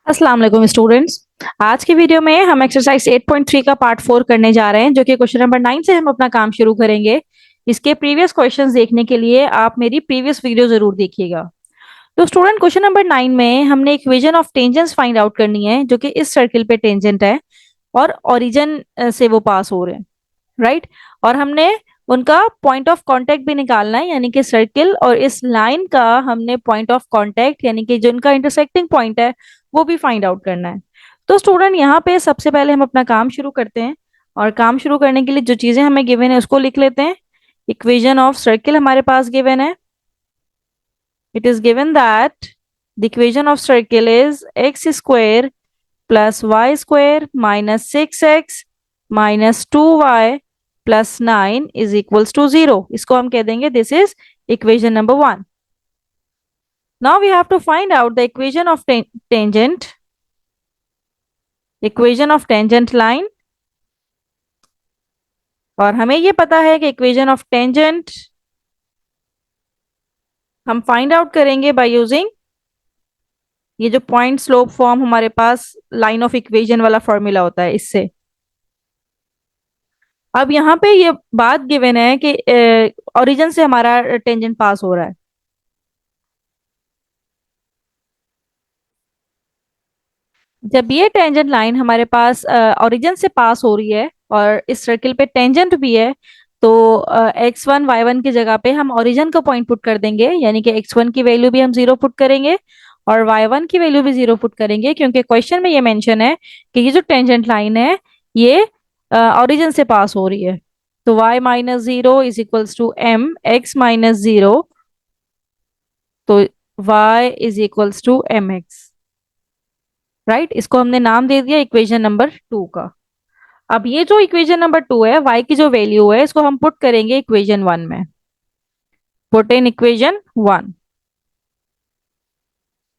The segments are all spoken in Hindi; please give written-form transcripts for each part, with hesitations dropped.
अस्सलाम वालेकुम स्टूडेंट्स। आज की वीडियो में हम एक्सरसाइज 8.3 का पार्ट 4 करने जा रहे हैं, जो कि क्वेश्चन नंबर 9 से हम अपना काम शुरू करेंगे। इसके प्रीवियस क्वेश्चंस देखने के लिए आप मेरी प्रीवियस वीडियो जरूर देखिएगा। तो स्टूडेंट, क्वेश्चन नंबर 9 में हमने equation of tangents find out करनी है, जो कि इस सर्किल पे टेंजेंट है और ओरिजिन से वो पास हो रहे हैं, राइट। और हमने उनका पॉइंट ऑफ कांटेक्ट भी निकालना है, यानी कि सर्किल और इस लाइन का हमने पॉइंट ऑफ कांटेक्ट यानी कि जो इनका इंटरसेक्टिंग पॉइंट है वो भी फाइंड आउट करना है। तो स्टूडेंट, यहाँ पे सबसे पहले हम अपना काम शुरू करते हैं, और काम शुरू करने के लिए जो चीजें हमें गिवन है उसको लिख लेते हैं। इक्वेशन ऑफ सर्किल हमारे पास गिवन है। It is given that the equation of circle is x square plus Y square minus 6x minus 2y plus 9 is equals to 0। इसको हम कह देंगे this is equation number 1। Now we have to find out the equation of tangent, equation of tangent line. और हमें ये पता है कि इक्वेशन ऑफ टेंजेंट हम फाइंड आउट करेंगे बाय यूजिंग ये जो पॉइंट स्लोप फॉर्म हमारे पास लाइन ऑफ इक्वेशन वाला फॉर्मूला होता है, इससे। अब यहाँ पे ये बात गिवन है कि ओरिजिन से हमारा टेंजेंट पास हो रहा है। जब ये टेंजेंट लाइन हमारे पास ओरिजिन से पास हो रही है और इस सर्किल पे टेंजेंट भी है, तो x1 y1 की जगह पे हम ओरिजिन का पॉइंट पुट कर देंगे, यानी कि x1 की वैल्यू भी हम 0 पुट करेंगे और y1 की वैल्यू भी 0 पुट करेंगे, क्योंकि क्वेश्चन में ये मेंशन है कि ये जो टेंजेंट लाइन है ये ओरिजिन से पास हो रही है। तो y minus 0 is equals to m x minus 0, तो y is equals to m x, right. इसको हमने नाम दे दिया इक्वेशन नंबर 2 का। अब ये जो इक्वेशन नंबर 2 है, y की जो वैल्यू है इसको हम पुट करेंगे इक्वेशन 1 में। पुट इन इक्वेशन 1,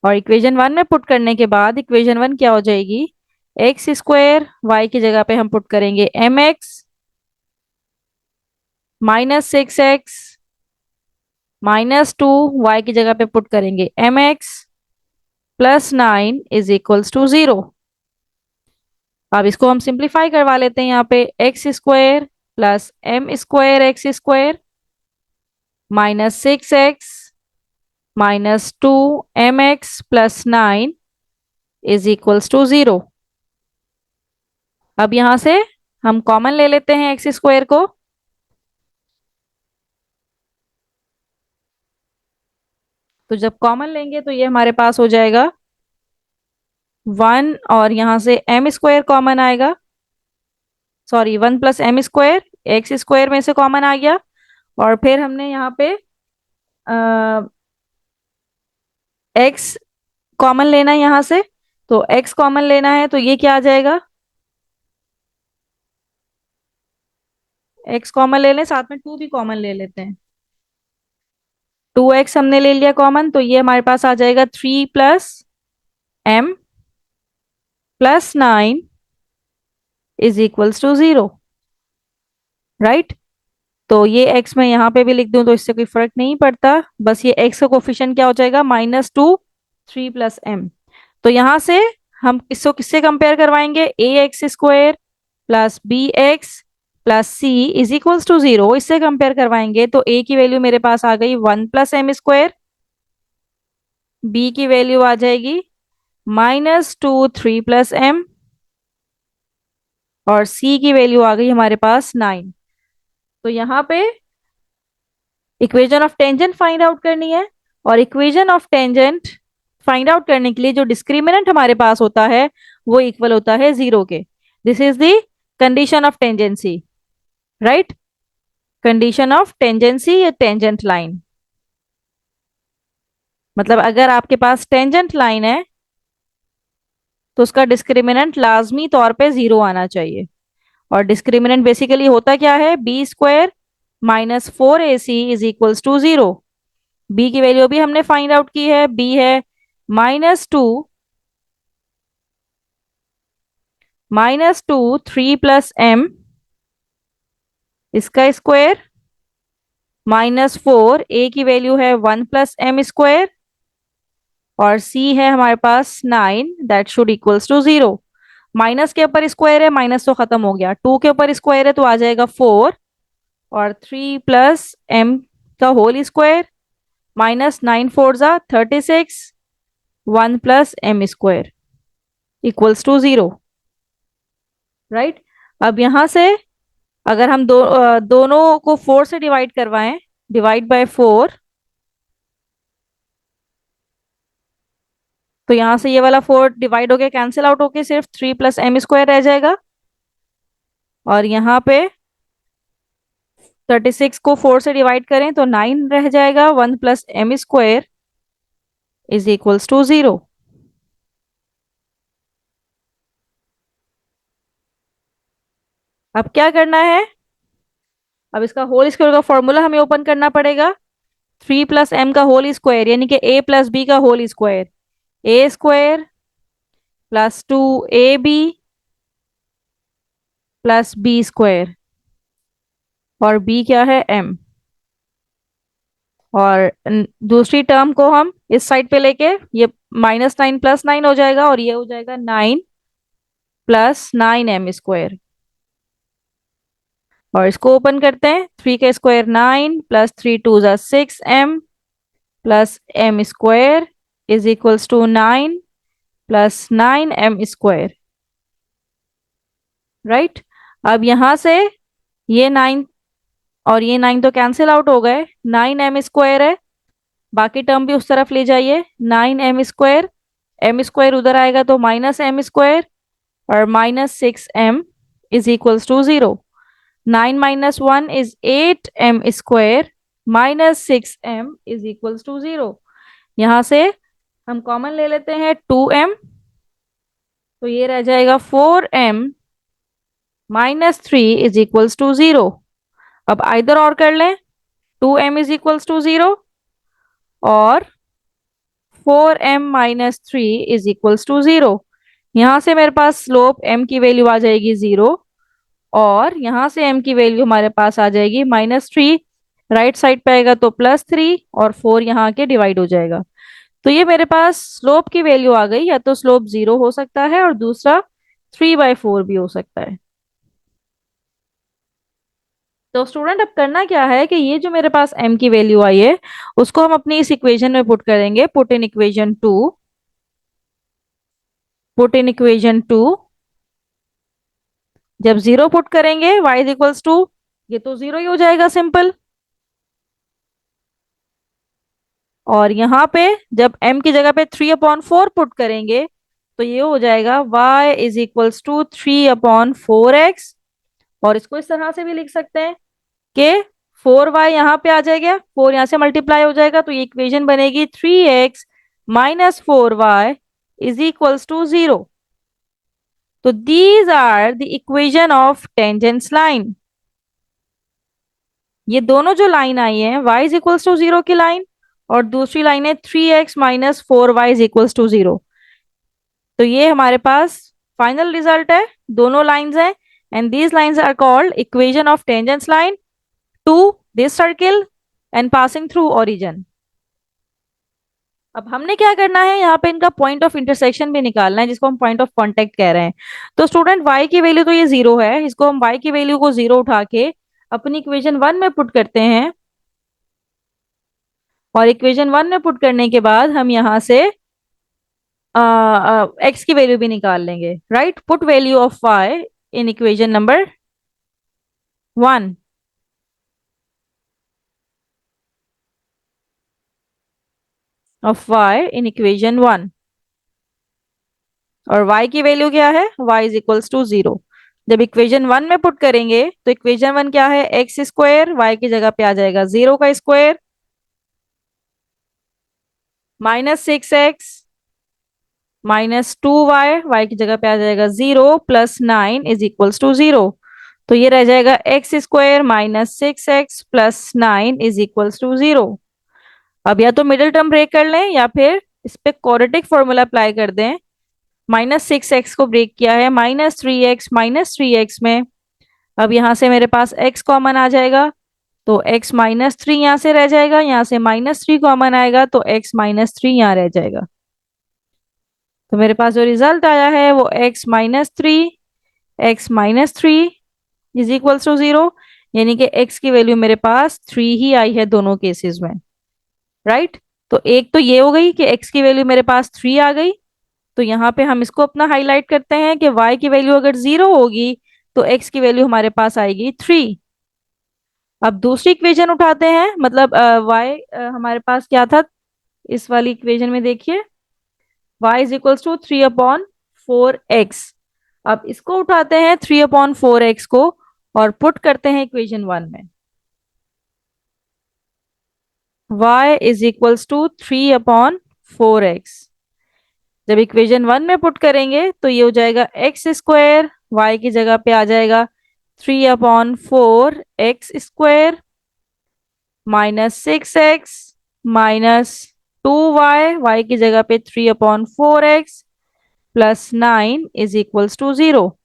और इक्वेशन 1 में पुट करने के बाद इक्वेशन 1 क्या हो जाएगी? एक्स स्क्वायर, वाई की जगह पे हम पुट करेंगे m x minus 6x minus 2, y की जगह पे पुट करेंगे m x plus 9 is equals to 0। अब इसको हम सिंप्लीफाई करवा लेते हैं। यहाँ पे x square plus m square x square minus 6x minus 2mx plus 9 is equals to 0। अब यहां से हम कॉमन ले लेते हैं एक्स स्क्वायर को, तो जब कॉमन लेंगे तो ये हमारे पास हो जाएगा 1, और यहां से एम स्क्वायर कॉमन आएगा, sorry 1 plus m square, x square में से कॉमन आ गया। और फिर हमने यहाँ पे एक्स कॉमन लेना है यहाँ से, तो एक्स कॉमन लेना है तो ये क्या आ जाएगा? एक्स कॉमन ले लें, साथ में 2 भी कॉमन ले लेते हैं। 2x हमने ले लिया कॉमन, तो ये हमारे पास आ जाएगा 3 plus m plus 9 is equals to 0, right. तो ये x मैं यहाँ पे भी लिख दूं तो इससे कोई फर्क नहीं पड़ता, बस ये x का कोफिशिएंट क्या हो जाएगा? -2 3 प्लस एम। तो यहाँ से हम इसको किससे कंपेयर करवाएंगे? A X square plus B X plus C is equals to 0, इससे कंपेयर करवाएंगे। तो a की वैल्यू मेरे पास आ गई 1 प्लस एम स्क्वायर, बी की वैल्यू आ जाएगी -2 3 प्लस एम, और सी की वैल्यू आ गई हमारे पास 9। तो यहाँ पे equation of tangent find out करनी है, और equation of tangent find out करने के लिए जो डिस्क्रिमिनेंट हमारे पास होता है वो इक्वल होता है 0 के। This is the condition of tangency, right. Condition of tangency या टेंजेंट लाइन, मतलब अगर आपके पास टेंजेंट लाइन है तो उसका डिस्क्रिमिनेंट लाजमी तौर पे 0 आना चाहिए। और डिस्क्रिमिनेंट बेसिकली होता क्या है? B square minus 4ac is equals to 0। B की वैल्यू भी हमने फाइंड आउट की है, बी है -2 3 प्लस एम, इसका स्क्वायर -4, ए की वैल्यू है 1 प्लस एम स्क्वायर और c है हमारे पास 9, that should equals to 0। Minus के ऊपर स्क्वायर है, माइनस तो खत्म हो गया, 2 के ऊपर स्क्वायर है तो आ जाएगा 4, और 3 प्लस m का होल स्क्वायर माइनस 9 फोर जा 36, 1 plus m square equals to 0। Right. अब यहां से अगर हम दोनों को 4 से डिवाइड करवाएं, डिवाइड बाय 4, तो यहां से ये वाला 4 डिवाइड होके कैंसिल आउट होके सिर्फ 3 प्लस m स्क्वायर रह जाएगा। और यहाँ पे 36 को 4 से डिवाइड करें तो 9 रह जाएगा, 1 plus m square is equals to 0। अब क्या करना है, अब इसका होल स्क्वायर का फॉर्मूला हमें ओपन करना पड़ेगा। 3 प्लस m का होल स्क्वायर यानी कि a प्लस b का whole square, A square plus 2ab plus B square, और b क्या है m। और दूसरी टर्म को हम इस साइड पे लेके ये -9 प्लस 9 हो जाएगा, और ये हो जाएगा 9 प्लस 9m स्क्वायर। और इसको ओपन करते हैं, 3 का स्क्वायर 9 प्लस 3 टू जा 6m plus m square is equals to 9 plus 9m square. Right. अब यहां से ये 9 और ये 9 तो कैंसिल आउट हो गए, 9m स्क्वायर है, बाकी टर्म भी उस तरफ ले जाइए, 9m स्क्वायर, m स्क्वायर उधर आएगा तो माइनस m स्क्वायर, और -6m is equals to 0। 9 minus 1 is 8m square, -6m is equals to 0। यहां से हम कॉमन ले लेते हैं 2m, तो ये रह जाएगा 4m -3 इज इक्वल्स टू 0। अब आइदर और कर लें, 2m इज इक्वल्स टू 0 और 4m-3 इज इक्वल्स टू 0। यहां से मेरे पास स्लोप m की वैल्यू आ जाएगी 0, और यहां से m की वैल्यू हमारे पास आ जाएगी -3। राइट साइड पे आएगा तो +3, और 4 यहाँ के डिवाइड हो जाएगा। तो ये मेरे पास स्लोप की वैल्यू आ गई, या तो स्लोप 0 हो सकता है और दूसरा 3/4 भी हो सकता है। तो स्टूडेंट अब करना क्या है कि ये जो मेरे पास m की वैल्यू आई है उसको हम अपनी इस इक्वेशन में पुट करेंगे। Put in equation 2, put in equation 2। जब 0 पुट करेंगे y इज इक्वल्स टू, ये तो 0 ही हो जाएगा सिंपल। और यहाँ पे जब m की जगह पे 3/4 पुट करेंगे तो ये हो जाएगा y is equals to 3/4x। और इसको इस तरह से भी लिख सकते हैं कि 4y यहाँ पे आ जाएगा, 4 यहाँ से मल्टीप्लाई हो जाएगा, तो ये इक्वेशन बनेगी 3x minus 4y is equals to 0। तो these are the equation of tangents line. ये दोनों जो लाइन आई है y इज इक्वल्स टू 0 की लाइन, और दूसरी लाइन है 3x minus 4y is equals to 0। तो ये हमारे पास फाइनल रिजल्ट है, दोनों लाइंस हैं, and these lines are called equation of tangents line to this circle and passing through origin. अब हमने क्या करना है, यहाँ पे इनका पॉइंट ऑफ इंटरसेक्शन भी निकालना है, जिसको हम पॉइंट ऑफ कांटेक्ट कह रहे हैं। तो स्टूडेंट y की वैल्यू तो ये 0 है, इसको हम y की वैल्यू को 0 उठा के अपनी इक्वेशन 1 में पुट करते हैं, और इक्वेशन 1 में पुट करने के बाद हम यहाँ से x की वैल्यू भी निकाल लेंगे। Right. Put value of y in equation number 1। Of y in equation 1, और y की वैल्यू क्या है, y इज इक्वल्स टू 0। जब इक्वेशन 1 में पुट करेंगे तो इक्वेशन 1 क्या है, एक्स स्क्वायर, y की जगह पे आ जाएगा 0 का स्क्वायर, -6x -2y, y की जगह पे आ जाएगा 0 प्लस 9 इज इक्वल्स टू 0। तो ये रह जाएगा x square -6x plus 9 is equals to 0। अब या तो मिडिल टर्म ब्रेक कर लें या फिर इस पे क्वाड्रेटिक फॉर्मूला अप्लाई कर दें। -6x को ब्रेक किया है, -3x में, अब यहाँ से मेरे पास x कॉमन आ जाएगा, तो x -3 यहाँ से रह जाएगा, यहाँ से -3 कॉमन आएगा तो x -3 यहाँ रह जाएगा। तो मेरे पास जो रिजल्ट आया है वो x-3 इज इक्वल्स टू 0, यानी कि x की वैल्यू मेरे पास 3 ही आई है दोनों केसेस में, राइट। तो एक तो ये हो गई कि x की वैल्यू मेरे पास 3 आ गई। तो यहाँ पे हम इसको अपना हाईलाइट करते हैं कि y की वैल्यू अगर 0 होगी तो x की वैल्यू हमारे पास आएगी 3। अब दूसरी इक्वेशन उठाते हैं, मतलब हमारे पास क्या था इस वाली इक्वेशन में, देखिए y is equals to 3/4x। अब इसको उठाते हैं 3/4x को और पुट करते हैं इक्वेशन 1 में। y is equals to 3/4x। जब इक्वेशन 1 में पुट करेंगे तो ये हो जाएगा एक्स स्क्वायर, वाई की जगह पे आ जाएगा 3/4x² -6x -2y, वाई की जगह पे 3/4x +9 is equals to 0।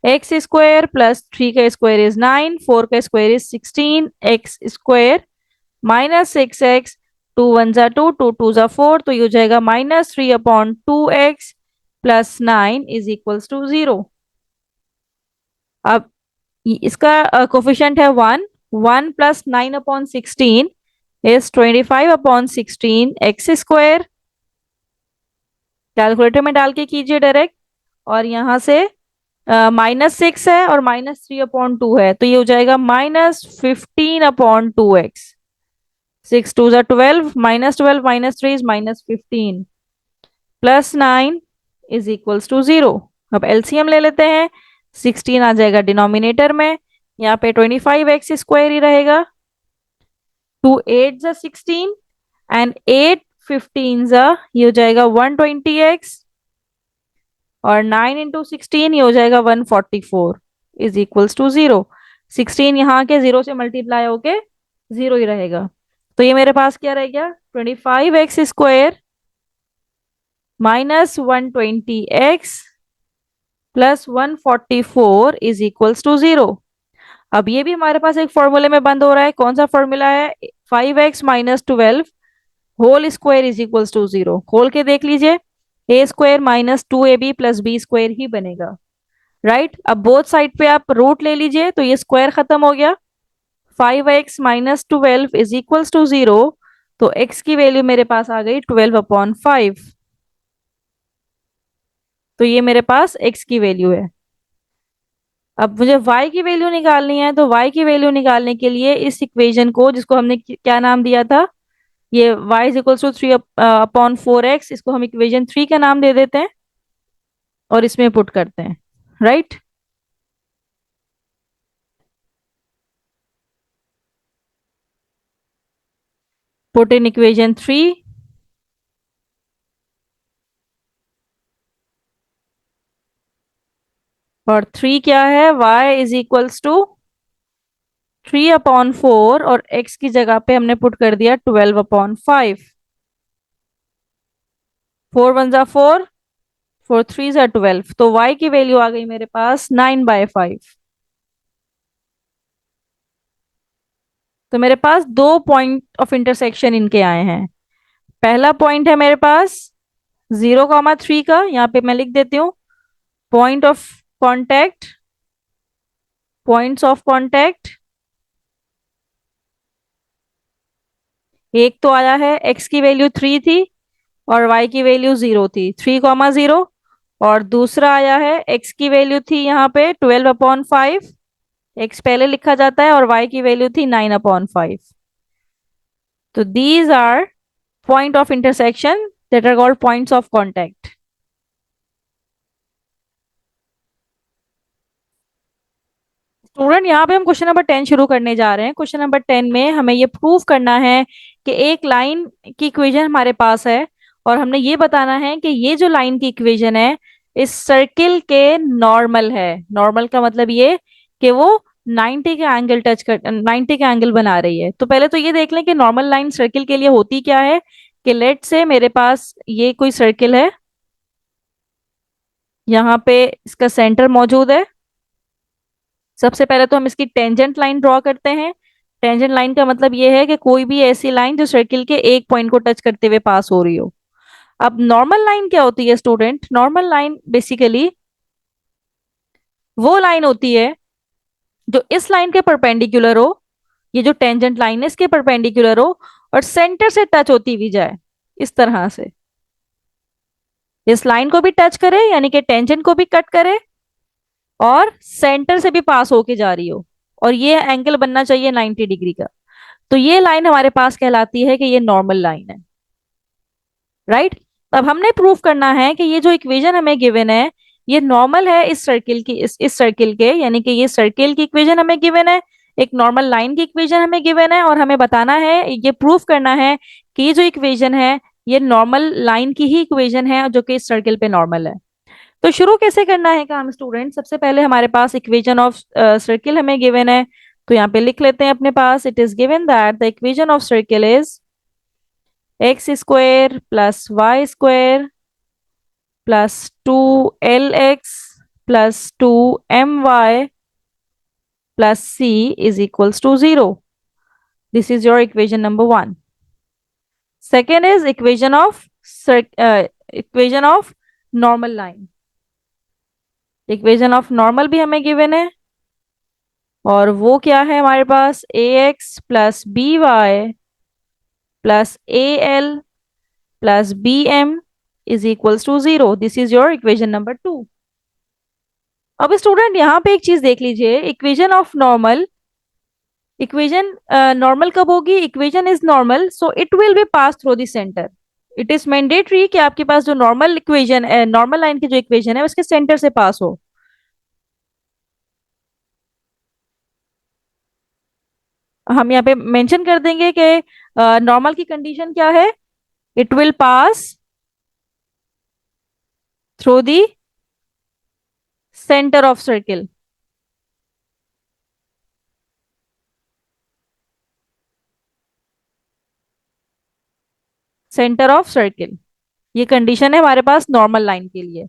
x² +3 का स्क्वायर इज 9, 4 का स्क्वायर इज 16, x² -6x, 2 1 2, 2 2 4, तो ये हो जाएगा -3/2x +9 इज इक्वल्स टू 0। अब इसका कोफिशिएंट है 1, 1 + 9/16 इज 25/16 x²। कैलकुलेटर में डाल के कीजिए डायरेक्ट। और यहाँ से -6 है और -3/2 है, तो ये हो जाएगा -15/2x। 6 2 12, -12 -3 is -15 +9 is equals to 0। अब एलसीएम ले लेते हैं। 16 आ जाएगा डिनोमिनेटर में, यहाँ पे 25x² ही रहेगा। 2 8 16 एंड 8 15 ये हो जाएगा 120x, और 9 × 16 ये हो जाएगा 144 इज इक्वल्स टू 0। 16 यहाँ के 0 से मल्टीप्लाई होके 0 ही रहेगा। तो ये मेरे पास क्या रह गया, 25x² -120x +144 is equals to 0। अब ये भी हमारे पास एक फॉर्मूले में बंद हो रहा है। कौन सा फॉर्मूला है, 5x - 12 whole square is equals to 0। खोल के देख लीजिए, a² -2ab + b² ही बनेगा, राइट। अब बोथ साइड पे आप रूट ले लीजिए तो ये स्क्वायर खत्म हो गया। 5x - 12 इज इक्वल्स टू 0, तो x की वैल्यू मेरे पास आ गई 12/5। तो ये मेरे पास x की वैल्यू है। अब मुझे y की वैल्यू निकालनी है, तो y की वैल्यू निकालने के लिए इस इक्वेशन को, जिसको हमने क्या नाम दिया था, ये y is equals to 3/4x, इसको हम इक्वेशन 3 का नाम दे देते हैं और इसमें पुट करते हैं, राइट। Put in equation 3। और 3 क्या है, y इज इक्वल्स टू 3/4 और x की जगह पे हमने पुट कर दिया 12/5। 4 1 4, 4 3 12, तो y की वैल्यू आ गई मेरे पास 9/5। तो मेरे पास दो पॉइंट ऑफ इंटरसेक्शन इनके आए हैं। पहला पॉइंट है मेरे पास 0,3 का, यहाँ पे मैं लिख देती हूँ point of contact, points of contact. एक तो आया है x की वैल्यू 3 थी और y की वैल्यू 0 थी, 3,0। और दूसरा आया है x की वैल्यू थी यहाँ पे 12/5, x पहले लिखा जाता है, और y की वैल्यू थी 9/5। तो these are point of intersection that are called points of contact. Student, यहाँ पे हम क्वेश्चन नंबर 10 शुरू करने जा रहे हैं। क्वेश्चन नंबर 10 में हमें ये प्रूव करना है कि एक लाइन की इक्वेशन हमारे पास है, और हमने ये बताना है कि ये जो लाइन की इक्वेशन है इस सर्किल के नॉर्मल है। नॉर्मल का मतलब ये कि वो 90 का एंगल टच कर 90 का एंगल बना रही है। तो पहले तो ये देख लें कि नॉर्मल लाइन सर्किल के लिए होती क्या है। कि लेट से मेरे पास ये कोई सर्किल है, यहाँ पे इसका सेंटर मौजूद है। सबसे पहले तो हम इसकी टेंजेंट लाइन ड्रॉ करते हैं। टेंजेंट लाइन का मतलब ये है कि कोई भी ऐसी लाइन जो सर्किल के एक पॉइंट को टच करते हुए पास हो रही हो। अब नॉर्मल लाइन क्या होती है स्टूडेंट? नॉर्मल लाइन बेसिकली वो लाइन होती है जो इस लाइन के परपेंडिकुलर हो, ये जो टेंजेंट लाइन है इसके परपेंडिकुलर हो, और सेंटर से टच होती हुई जाए इस तरह से, इस लाइन को भी टच करे यानी कि टेंजेंट को भी कट करे, और सेंटर से भी पास होके जा रही हो, और ये एंगल बनना चाहिए 90 डिग्री का। तो ये लाइन हमारे पास कहलाती है कि ये नॉर्मल लाइन है। राइट। अब हमने प्रूफ करना है कि ये जो इक्वेशन हमें गिवन है ये नॉर्मल है इस सर्किल की, इस सर्किल के, यानी कि ये सर्किल की इक्वेशन हमें गिवन है, एक नॉर्मल लाइन की इक्वेशन हमें गिवन है, और हमें बताना है, ये प्रूफ करना है कि ये जो इक्वेशन है ये नॉर्मल लाइन की ही इक्वेशन है जो कि इस सर्किल पे नॉर्मल है। तो शुरू कैसे करना है काम स्टूडेंट? सबसे पहले हमारे पास इक्वेशन ऑफ सर्किल हमें गिवन है, तो यहाँ पे लिख लेते हैं अपने पास, it is given that the equation of circle is x square plus Y square plus 2LX plus 2MY plus C is equals to 0. This is your equation number one. Second is equation of normal line. Equation of normal भी हमें given है, और वो क्या है हमारे पास? AX plus BY plus AL plus BM is equals to 0. This is your equation number two. अब स्टूडेंट यहाँ पे एक चीज देख लीजिए, equation of normal, equation normal कब होगी? Equation is normal so it will be pass through the centre. It is mandatory कि आपके पास जो नॉर्मल इक्वेशन, नॉर्मल लाइन की जो इक्वेशन है उसके सेंटर से पास हो। हम यहाँ पे मेंशन कर देंगे कि नॉर्मल की कंडीशन क्या है? It will pass through the centre of circle. Centre of circle, ये कंडीशन है हमारे पास नॉर्मल लाइन के लिए।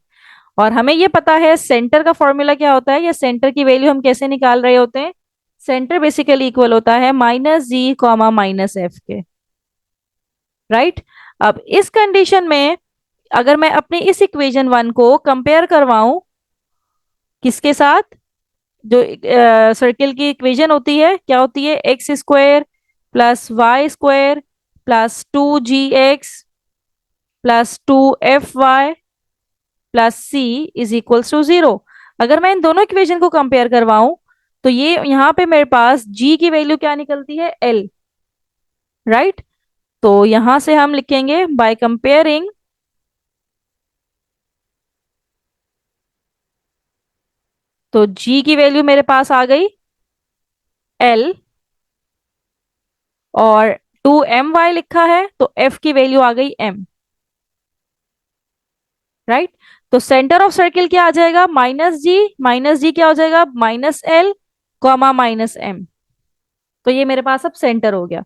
और हमें ये पता है सेंटर का फॉर्मूला क्या होता है, या सेंटर की वैल्यू हम कैसे निकाल रहे होते हैं? सेंटर बेसिकली इक्वल होता है -G, -F के। राइट। अब इस कंडीशन में अगर मैं अपनी इस इक्वेशन वन को कंपेयर करवाऊं किसके साथ? जो सर्किल की इक्वेशन होती है क्या होती है? X square plus Y square plus 2GX plus 2FY plus C is equals to 0। अगर मैं इन दोनों इक्वेशन को कंपेयर करवाऊं तो ये यहाँ पे मेरे पास G की वैल्यू क्या निकलती है? L। राइट। तो यहां से हम लिखेंगे बाय कंपेयरिंग, तो G की वैल्यू मेरे पास आ गई L, और 2MY लिखा है तो F की वैल्यू आ गई M। राइट। तो सेंटर ऑफ सर्किल क्या आ जाएगा? -G, -G क्या हो जाएगा? -L, -M। तो ये मेरे पास अब सेंटर हो गया।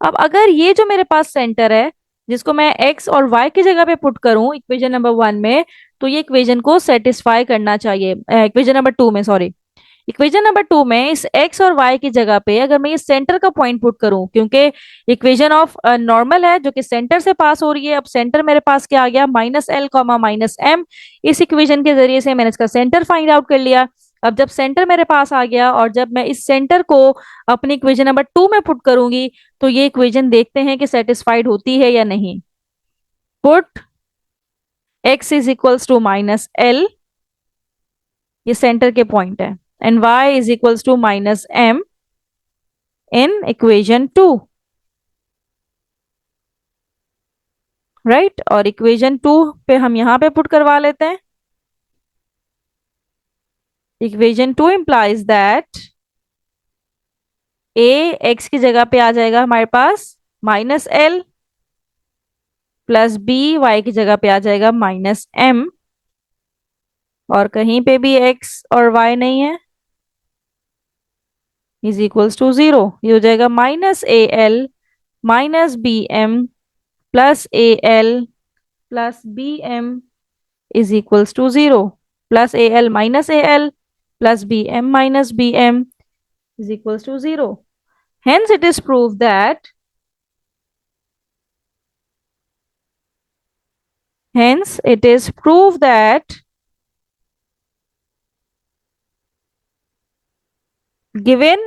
अब अगर ये जो मेरे पास सेंटर है जिसको मैं एक्स और वाई की जगह पे पुट करूं इक्वेशन नंबर वन में, तो ये इक्वेशन को सेटिस्फाई करना चाहिए। इक्वेशन नंबर टू में, सॉरी, इक्वेशन नंबर टू में इस एक्स और वाई की जगह पे अगर मैं ये सेंटर का पॉइंट पुट करूं, क्योंकि इक्वेशन ऑफ नॉर्मल है जो कि सेंटर से पास हो रही है, अब सेंटर मेरे पास क्या आ गया? -L, -M। इस इक्वेशन के जरिए से मैंने इसका सेंटर फाइंड आउट कर लिया। अब जब सेंटर मेरे पास आ गया और जब मैं इस सेंटर को अपनी इक्वेशन नंबर टू में पुट करूंगी तो ये इक्वेशन देखते हैं कि सेटिस्फाइड होती है या नहीं। Put x is equals to -L, ये सेंटर के पॉइंट है, and y is equals to -M in equation two. Right. और इक्वेशन टू पे हम यहां पे पुट करवा लेते हैं। Equation two implies that a x की जगह पे आ जाएगा हमारे पास -L, प्लस b y की जगह पे आ जाएगा -M, और कहीं पे भी x और y नहीं है, इज इक्वल्स टू 0। ये हो जाएगा -AL -BM plus AL plus BM is equals to 0, plus AL -AL plus BM -BM is equals to 0. Hence, it is proved that Hence, it is proof that given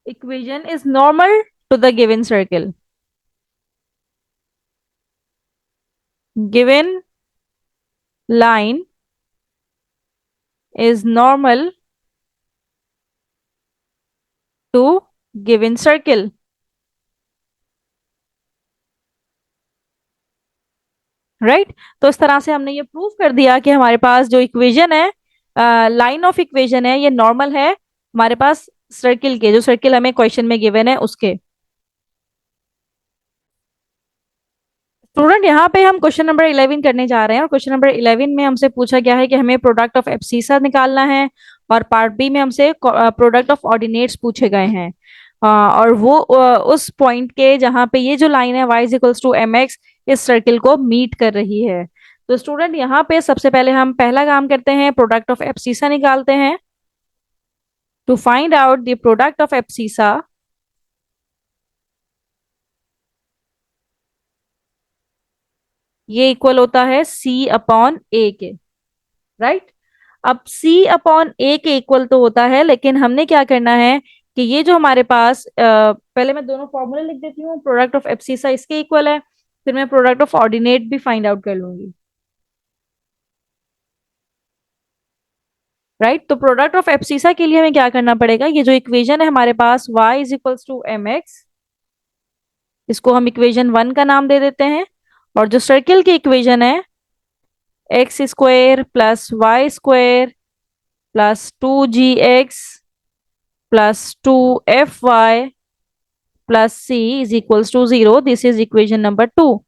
equation is normal to the given circle. Given line is normal to given circle. Right तो इस तरह से हमने ये प्रूव कर दिया कि हमारे पास जो इक्वेशन है, लाइन ऑफ इक्वेशन है, ये नॉर्मल है हमारे पास सर्किल के, जो सर्किल हमें क्वेश्चन में गिवन है उसके। स्टूडेंट यहाँ पे हम क्वेश्चन नंबर 11 करने जा रहे हैं और क्वेश्चन नंबर 11 में हमसे पूछा गया है कि हमें प्रोडक्ट ऑफ एब्सिसा निकालना है और पार्ट बी में हमसे प्रोडक्ट ऑफ ऑर्डिनेट्स पूछे गए हैं। और वो उस पॉइंट के जहाँ पे ये जो लाइन है y is equals to m x इस सर्किल को मीट कर रही है। तो स्टूडेंट यहाँ पे सबसे पहले हम पहला काम करते हैं, प्रोडक्ट ऑफ एब्सिसा निकालते हैं। To find out the product of abscissa, ये इक्वल होता है c अपॉन ए के। राइट अब c अपॉन ए के इक्वल तो होता है, लेकिन हमने क्या करना है कि ये जो हमारे पास पहले मैं दोनों फॉर्मूले लिख देती हूँ। प्रोडक्ट ऑफ एब्सिसा इसके इक्वल है, फिर मैं प्रोडक्ट ऑफ ऑर्डिनेट भी फाइंड आउट कर लूंगी। राइट तो प्रोडक्ट ऑफ एब्सिसा के लिए हमें क्या करना पड़ेगा, ये जो इक्वेशन है हमारे पास y is equals to m x, इसको हम इक्वेशन 1 का नाम दे देते हैं। और जो सर्किल की इक्वेशन है x square plus Y square plus 2gx plus 2fy plus c is equals to 0, this is equation number 2।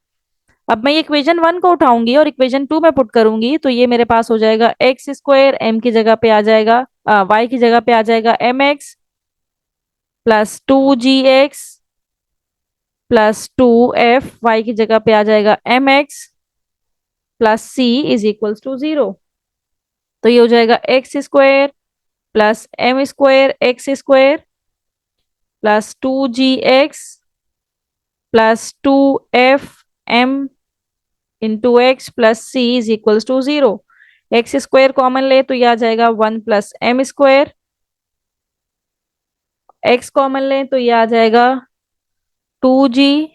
अब मैं इक्वेशन 1 को उठाऊंगी और इक्वेशन 2 में पुट करूंगी, तो ये मेरे पास हो जाएगा एक्स स्क्वायर, एम की जगह पे आ जाएगा, वाई की जगह पे आ जाएगा m x plus 2gx plus 2f, y की जगह पे आ जाएगा m x plus c is equals to 0। तो ये हो जाएगा x square plus m square x square plus 2gx plus 2f m into x plus C is equals to 0। X square common ले तो ये आ जाएगा 1 plus m square, x common ले तो ये आ जाएगा 2g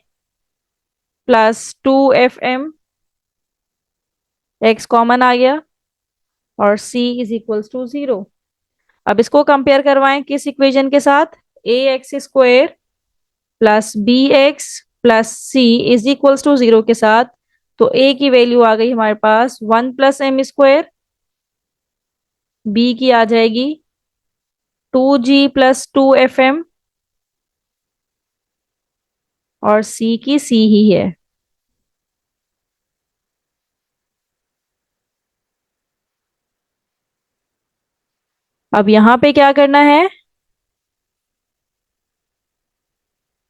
plus 2f m, x common आ गया और c इज इक्वल्स टू 0। अब इसको कंपेयर करवाएं किस इक्वेशन के साथ, A X square plus B X plus C is equals to 0 के साथ। तो a की वैल्यू आ गई हमारे पास 1 प्लस एम स्क्वायर, बी की आ जाएगी 2g प्लस 2f m और c की c ही है। अब यहाँ पे क्या करना है,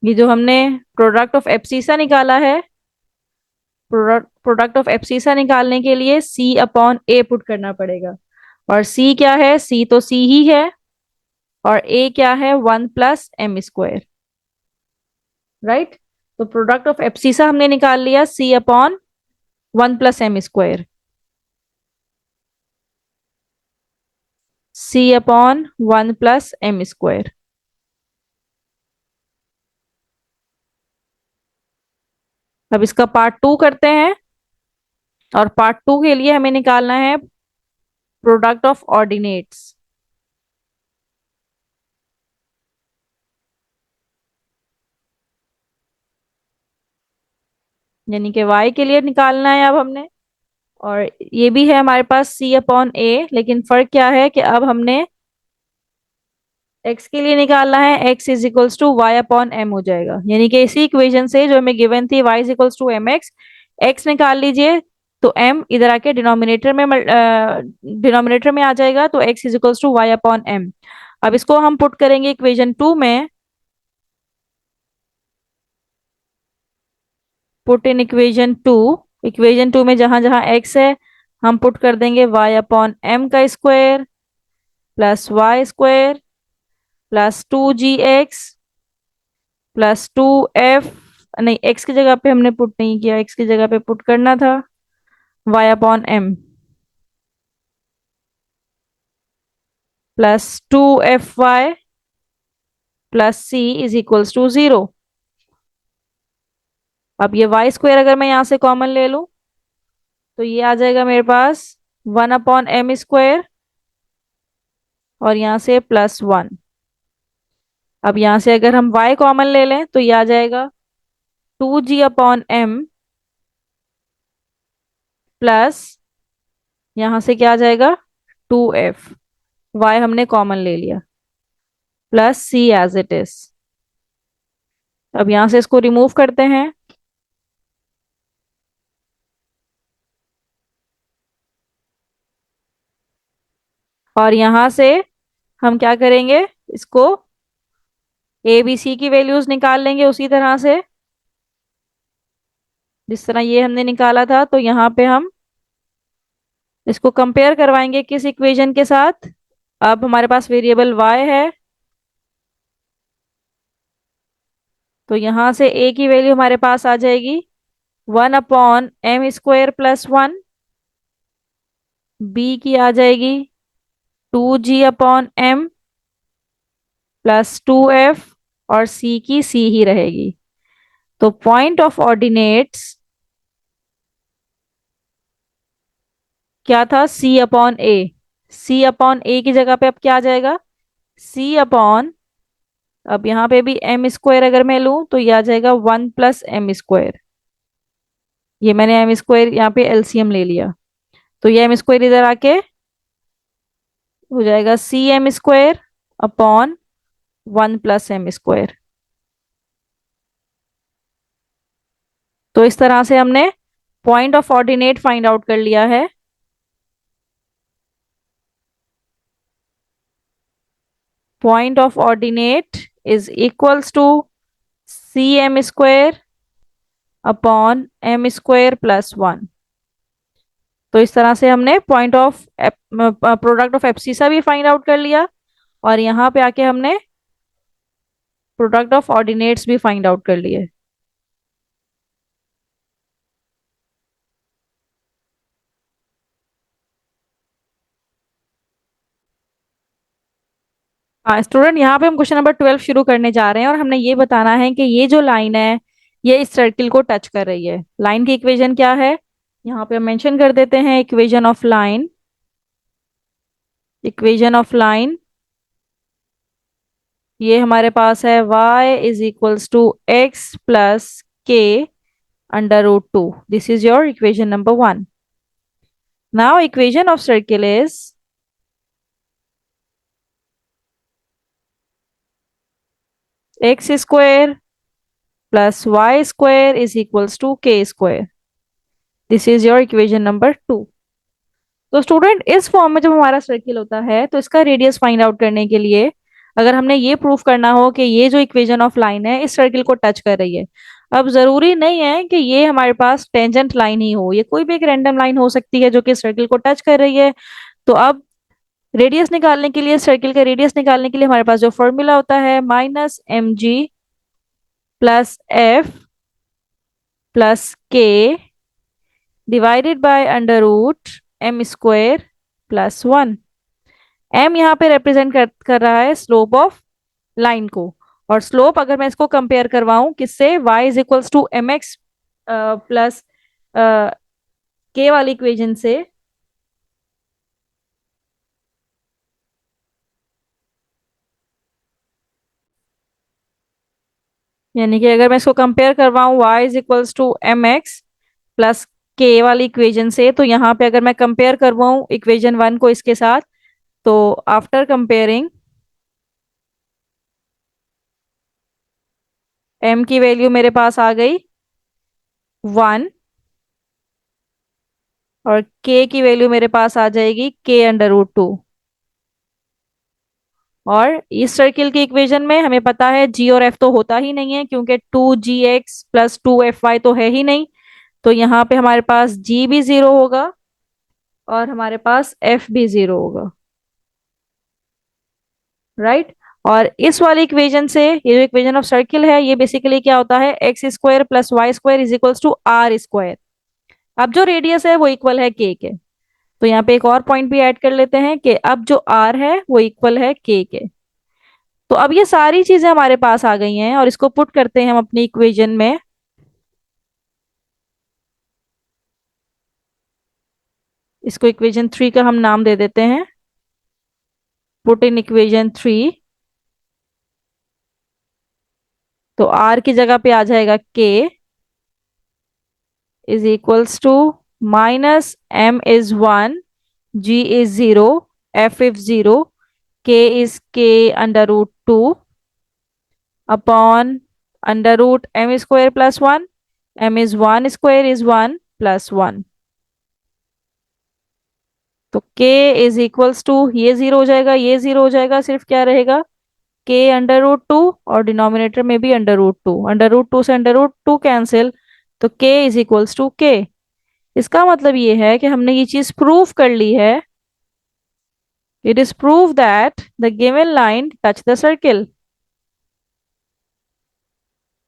ये जो हमने प्रोडक्ट ऑफ एब्सिसा निकाला है, प्रोडक्ट ऑफ एब्सिसा निकालने के लिए c अपॉन ए पुट करना पड़ेगा। और c क्या है, c तो c ही है और a क्या है 1 प्लस एम स्क्वायर। राइट तो प्रोडक्ट ऑफ एब्सिसा हमने निकाल लिया c upon 1 plus m square, c upon 1 plus m square. अब इसका पार्ट 2 करते हैं और पार्ट 2 के लिए हमें निकालना है प्रोडक्ट ऑफ ऑर्डिनेट्स। यानी कि y के लिए निकालना है अब हमने, और ये भी है हमारे पास c अपॉन ए, लेकिन फर्क क्या है कि अब हमने x के लिए निकालना है, x is equals to y upon m हो जाएगा। यानी कि इसी इक्वेशन से जो हमें गिवन थी y is equals to m x, x निकाल लीजिए तो m इधर आके डिनोमिनेटर में आ जाएगा, तो x is equals to y upon m. अब इसको हम पुट करेंगे इक्वेशन 2 में, पुट इन इक्वेशन 2 में जहां जहां x है हम पुट कर देंगे y अपॉन एम का square plus Y square plus 2gx plus 2f नहीं, एक्स की जगह पे हमने पुट नहीं किया, एक्स की जगह पे पुट करना था y upon m plus 2 FY plus C is equals to 0। अब ये वाई स्क्वायर अगर मैं यहाँ से कॉमन ले लूं तो ये आ जाएगा मेरे पास 1/m² और यहाँ से +1। अब यहाँ से अगर हम y कॉमन ले लें तो ये आ जाएगा 2g/m प्लस यहाँ से क्या आ जाएगा 2f। y हमने कॉमन ले लिया plus c as it is. अब यहाँ से इसको रिमूव करते हैं और यहाँ से हम क्या करेंगे, इसको ए बी सी की वैल्यूज निकाल लेंगे उसी तरह से जिस तरह ये हमने निकाला था। तो यहाँ पे हम इसको कंपेयर करवाएंगे किस इक्वेशन के साथ। अब हमारे पास वेरिएबल y है तो यहाँ से a की वैल्यू हमारे पास आ जाएगी 1/m² प्लस 1। b की आ जाएगी 2g/m प्लस 2f और c की c ही रहेगी। तो पॉइंट ऑफ ऑर्डिनेट्स क्या था, c/a। c/a की जगह पे अब क्या आ जाएगा c/, अब यहाँ पे भी m² अगर मैं लूं तो ये आ जाएगा 1 + m²। ये मैंने m² यहाँ पे एलसीएम ले लिया तो ये m² इधर आके हो जाएगा cm²/1 + m²। तो इस तरह से हमने point of ordinate find out कर लिया है। Point of ordinate is equals to cm²/m² + 1। तो इस तरह से हमने point of product of abscissa भी फाइंड आउट कर लिया और यहाँ पे आके हमने प्रोडक्ट ऑफ ऑर्डिनेट्स भी फाइंड आउट कर लिए। हाँ स्टूडेंट, यहाँ पे हम क्वेश्चन नंबर 12 शुरू करने जा रहे हैं और हमने ये बताना है कि ये जो लाइन है ये इस सर्किल को टच कर रही है। लाइन की इक्वेशन क्या है, यहाँ पे हम मेंशन कर देते हैं equation of line. Equation of line ये हमारे पास है y is equals to x plus k √2। This is your equation number 1। Now equation of circle is x² plus y² is equals to k²। This is your equation number 2। तो स्टूडेंट इस फॉर्म में जब हमारा सर्किल होता है तो इसका रेडियस फाइंड आउट करने के लिए अगर हमने ये प्रूफ करना हो कि ये जो इक्वेशन ऑफ लाइन है इस सर्किल को टच कर रही है। अब जरूरी नहीं है कि ये हमारे पास टेंजेंट लाइन ही हो, ये कोई भी एक रैंडम लाइन हो सकती है जो कि सर्किल को टच कर रही है। तो अब रेडियस निकालने के लिए, सर्किल का रेडियस निकालने के लिए हमारे पास जो फॉर्मूला होता है -mg plus f plus k divided by √m² plus 1। m यहाँ पे रिप्रेजेंट कर रहा है स्लोप ऑफ लाइन को और स्लोप अगर मैं इसको कंपेयर करवाऊं किससे, y is equals to mx plus k वाली इक्वेशन से, यानी कि अगर मैं इसको कंपेयर करवाऊं y is equals to mx plus k वाली इक्वेशन से, तो यहाँ पे अगर मैं कंपेयर करवाऊं इक्वेशन 1 को इसके साथ तो आफ्टर कंपेयरिंग m की वैल्यू मेरे पास आ गई 1 और k की वैल्यू मेरे पास आ जाएगी k√2। और इस सर्किल की इक्वेशन में हमें पता है g और f तो होता ही नहीं है क्योंकि 2gx प्लस 2fy तो है ही नहीं। तो यहाँ पे हमारे पास g भी 0 होगा और हमारे पास f भी 0 होगा, राइट। और इस वाली इक्वेशन से ये जो इक्वेशन ऑफ सर्किल है ये बेसिकली क्या होता है, x square plus Y square is equals to r square. अब जो रेडियस है वो इक्वल है के के। तो यहाँ पे एक और पॉइंट भी ऐड कर लेते हैं कि अब जो आर है वो इक्वल है के। तो अब ये सारी चीजें हमारे पास आ गई हैं और इसको पुट करते हैं हम अपनी इक्वेशन में। इसको इक्वेशन 3 का हम नाम दे देते हैं, पुट इन इक्वेशन 3। तो आर की जगह पे आ जाएगा k is equals to minus m is 1, g is 0, f is 0, k is k under root 2 upon under root m square plus 1, m is 1 square is 1 plus 1। तो k इज इक्वल्स टू, ये जीरो हो जाएगा, ये जीरो हो जाएगा, सिर्फ क्या रहेगा, k अंडर रूट 2 और डिनोमिनेटर में भी अंडर रूट 2, अंडर रूट 2 से अंडर रूट 2 कैंसिल। तो k is equals to k। इसका मतलब ये है कि हमने ये चीज प्रूव कर ली है। It is prove that the given line touch the circle.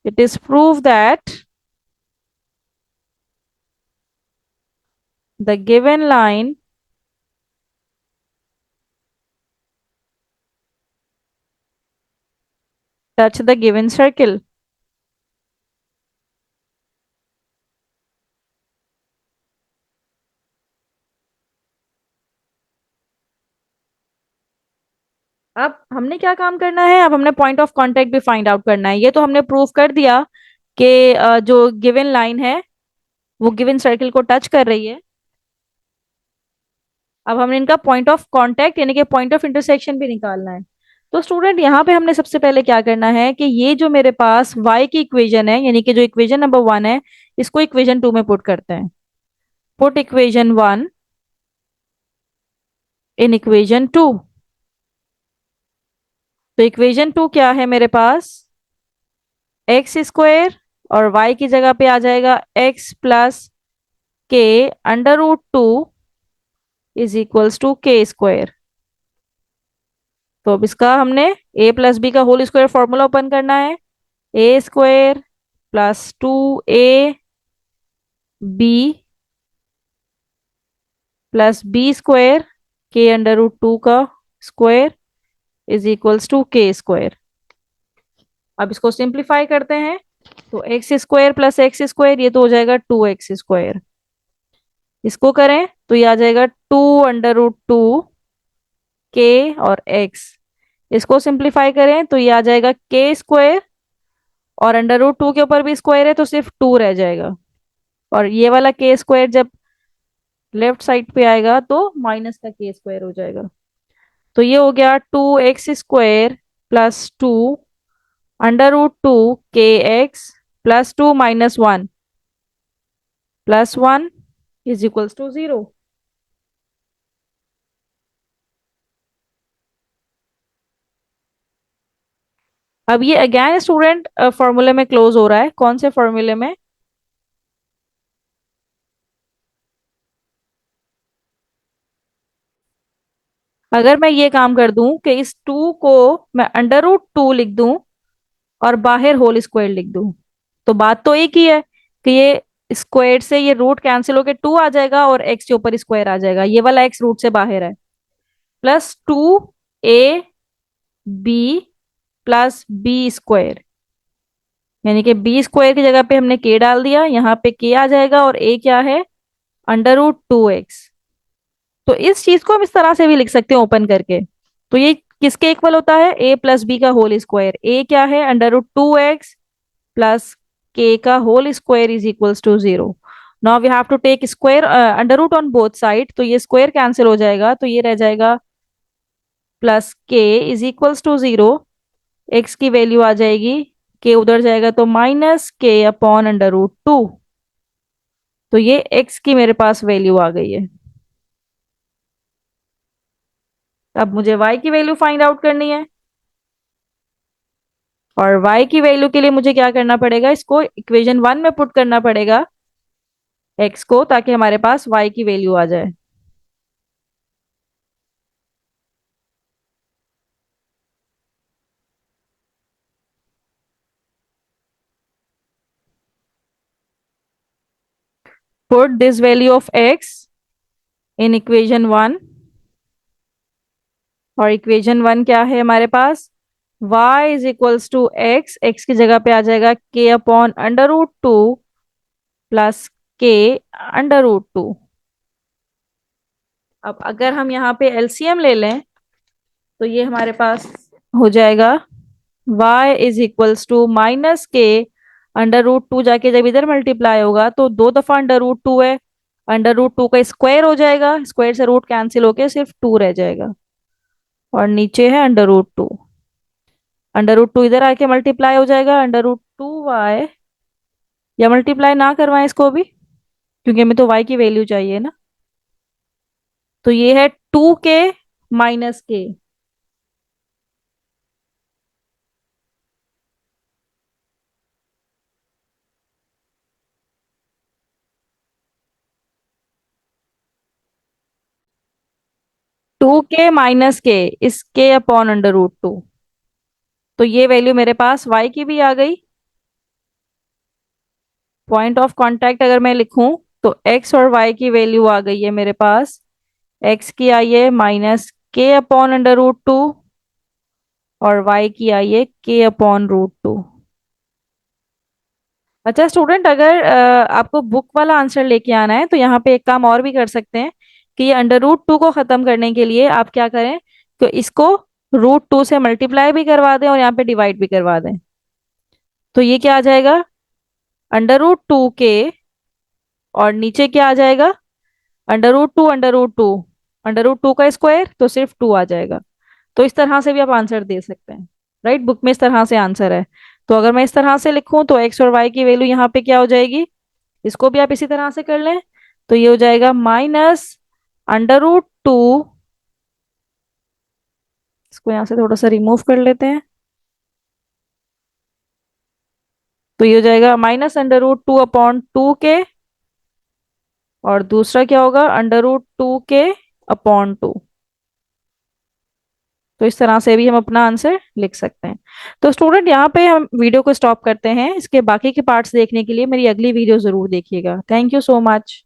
It is prove that the given line touch the given circle. अब हमने क्या काम करना है, अब हमने पॉइंट ऑफ कांटेक्ट भी फाइंड आउट करना है। ये तो हमने प्रूव कर दिया कि जो गिवन लाइन है वो गिवन सर्किल को टच कर रही है। अब हमने इनका पॉइंट ऑफ कांटेक्ट यानी कि पॉइंट ऑफ इंटरसेक्शन भी निकालना है। तो स्टूडेंट यहाँ पे हमने सबसे पहले क्या करना है कि ये जो मेरे पास y की इक्वेशन है यानी कि जो इक्वेशन नंबर 1 है इसको इक्वेशन 2 में पुट करते हैं। Put equation 1 in equation 2। तो इक्वेशन 2 क्या है मेरे पास, एक्स स्क्वायर और y की जगह पे आ जाएगा x प्लस के under root 2 is equals to K square. तो अब इसका हमने a प्लस बी का होल स्क्वायर फॉर्मूला ओपन करना है। A square plus 2a B plus B square K under root 2 का square is equals to K square. अब इसको सिंप्लीफाई करते हैं। तो x square plus x square ये तो हो जाएगा 2x स्क्वायर। इसको करें तो ये आ जाएगा 2 अंडर रूट 2 के और x। इसको सिंप्लीफाई करें तो ये आ जाएगा के स्क्वायर और अंडर रूट 2 के ऊपर भी स्क्वायर है तो सिर्फ 2 रह जाएगा। और ये वाला के स्क्वायर जब लेफ्ट साइड पे आएगा तो माइनस का के स्क्वायर हो जाएगा। तो ये हो गया 2x square plus 2 under root 2 k x plus 2 minus 1 plus 1 is equals to 0। अब ये अगेन स्टूडेंट फॉर्मूले में क्लोज हो रहा है। कौन से फॉर्मूले में, अगर मैं ये काम कर दूं कि इस 2 को मैं अंडर रूट 2 लिख दूं और बाहर होल स्क्वायर लिख दूं, तो बात तो एक ही है कि ये स्क्वायर से ये रूट कैंसिल होके 2 आ जाएगा और एक्स के ऊपर स्क्वायर आ जाएगा, ये वाला एक्स रूट से बाहर है। Plus 2a B plus B square यानी कि बी स्क्वायर की जगह पे हमने के डाल दिया, यहाँ पे के आ जाएगा और ए क्या है, अंडर रूट 2x। तो इस चीज को हम इस तरह से भी लिख सकते हैं ओपन करके। तो ये किसके इक्वल होता है, a प्लस बी का होल स्क्वायर। a क्या है, under root 2x plus k का whole square is equals to 0। Now we have to take square under root on both side, तो ये स्क्वायर कैंसिल हो जाएगा तो ये रह जाएगा प्लस के इज इक्वल्स टू 0। एक्स की वैल्यू आ जाएगी, के उधर जाएगा तो माइनस के अपॉन अंडर रूट 2। तो ये एक्स की मेरे पास वैल्यू आ गई है। अब मुझे y की वैल्यू फाइंड आउट करनी है और y की वैल्यू के लिए मुझे क्या करना पड़ेगा, इसको इक्वेशन 1 में पुट करना पड़ेगा x को, ताकि हमारे पास y की वैल्यू आ जाए। Put this value of x in equation one. और इक्वेशन वन क्या है हमारे पास? y is equals to x, x की जगह पे आ जाएगा k upon under root two plus के अंडर रूट टू। अब अगर हम यहाँ पे एलसीएम ले लें तो ये हमारे पास हो जाएगा y is equals to minus k under root two, जाके जब इधर मल्टीप्लाई होगा तो दो दफा अंडर रूट टू है, अंडर रूट टू का स्क्वायर हो जाएगा, स्क्वायर से रूट कैंसिल होके सिर्फ टू रह जाएगा, और नीचे है under root two. Under root two इधर आके मल्टीप्लाई हो जाएगा, अंडर रूट टू वाई, या मल्टीप्लाई ना करवाएं इसको भी क्योंकि हमें तो y की वैल्यू चाहिए ना। तो ये है टू के माइनस के। टू के माइनस के इस के अपॉन अंडर रूट टू। तो ये वैल्यू मेरे पास y की भी आ गई। पॉइंट ऑफ कांटेक्ट अगर मैं लिखूं तो x और y की वैल्यू आ गई है मेरे पास। x की आई है माइनस के अपॉन अंडर रूट टू, और y की आई है के अपॉन रूट टू। अच्छा स्टूडेंट, अगर आपको बुक वाला आंसर लेके आना है तो यहाँ पे एक काम और भी कर सकते हैं कि ये अंडर रूट टू को खत्म करने के लिए आप क्या करें, तो इसको रूट टू से मल्टीप्लाई भी करवा दें और यहाँ पे डिवाइड भी करवा दें। तो ये क्या आ जाएगा? अंडर रूट टू के, और नीचे क्या आ जाएगा? Under root two under root two, under root two का स्क्वायर तो सिर्फ टू आ जाएगा। तो इस तरह से भी आप आंसर दे सकते हैं। राइट, बुक में इस तरह से आंसर है। तो अगर मैं इस तरह से लिखूं तो एक्स और वाई की वैल्यू यहाँ पे क्या हो जाएगी, इसको भी आप इसी तरह से कर लें। तो ये हो जाएगा माइनस अंडर रूट टू, इसको यहाँ से थोड़ा सा रिमूव कर लेते हैं। तो ये हो जाएगा minus under root two upon two k, और दूसरा क्या होगा? Under root two k upon two. तो इस तरह से भी हम अपना आंसर लिख सकते हैं। तो स्टूडेंट, यहाँ पे हम वीडियो को स्टॉप करते हैं। इसके बाकी के पार्ट्स देखने के लिए मेरी अगली वीडियो जरूर देखिएगा। Thank you so much.